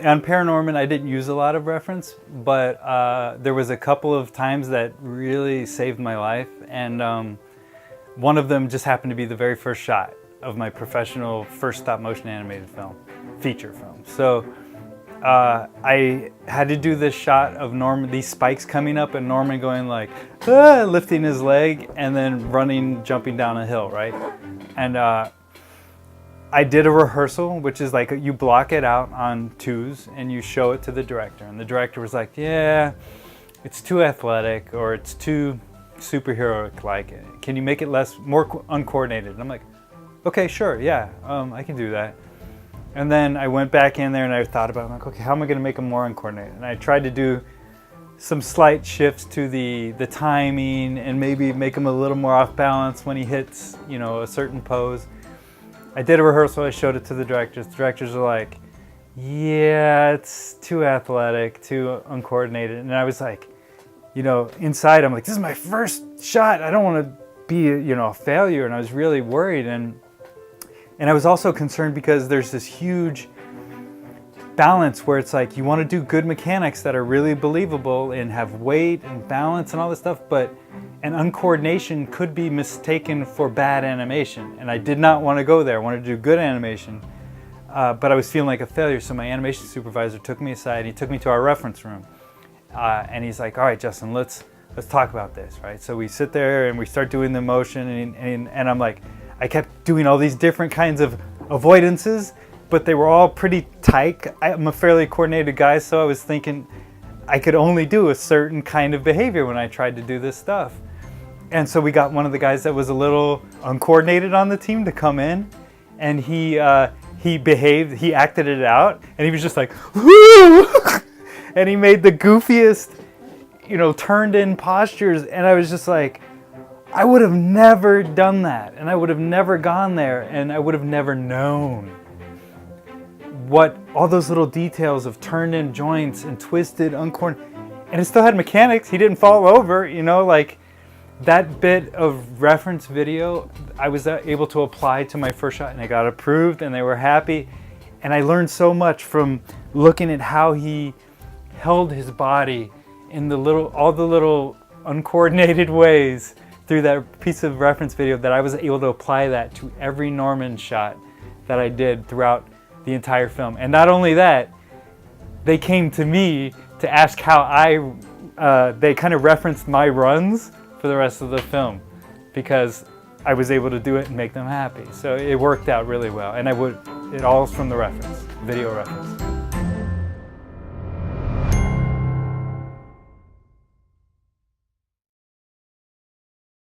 on ParaNorman, I didn't use a lot of reference, but there was a couple of times that really saved my life, and one of them just happened to be the very first shot of my professional first stop-motion animated film, feature film. So I had to do this shot of Norman, these spikes coming up, and Norman going like, ah, lifting his leg, and then running, jumping down a hill, right? And I did a rehearsal, which is like you block it out on twos and you show it to the director. And the director was like, yeah, it's too athletic or it's too superhero-like. Can you make it more uncoordinated? And I'm like, okay, sure, yeah, I can do that. And then I went back in there and I thought about it, I'm like, okay, how am I gonna make them more uncoordinated? And I tried to do some slight shifts to the timing and maybe make him a little more off balance when he hits, you know, a certain pose. I did a rehearsal, I showed it to the directors. The directors were like, yeah, it's too athletic, too uncoordinated. And I was like, you know, inside I'm like, this is my first shot. I don't want to be, you know, a failure. And I was really worried. And I was also concerned because there's this huge balance where it's like, you want to do good mechanics that are really believable and have weight and balance and all this stuff, but an uncoordination could be mistaken for bad animation. And I did not want to go there. I wanted to do good animation, but I was feeling like a failure. So my animation supervisor took me aside and he took me to our reference room. And he's like, all right, Justin, let's talk about this, right? So we sit there and we start doing the motion and I'm like, I kept doing all these different kinds of avoidances, but they were all pretty tight. I'm a fairly coordinated guy, so I was thinking I could only do a certain kind of behavior when I tried to do this stuff. And so we got one of the guys that was a little uncoordinated on the team to come in, and he behaved, he acted it out, and he was just like, whoo! And he made the goofiest, you know, turned in postures, and I was just like, I would have never done that, and I would have never gone there, and I would have never known what all those little details of turned in joints and twisted, uncoordinated, and it still had mechanics. He didn't fall over, you know, like that bit of reference video I was able to apply to my first shot, and I got approved and they were happy. And I learned so much from looking at how he held his body in all the little uncoordinated ways through that piece of reference video, that I was able to apply that to every Norman shot that I did throughout the entire film. And not only that, they came to me to ask how they kind of referenced my runs for the rest of the film, because I was able to do it and make them happy. So it worked out really well. And it all is from the reference, video reference.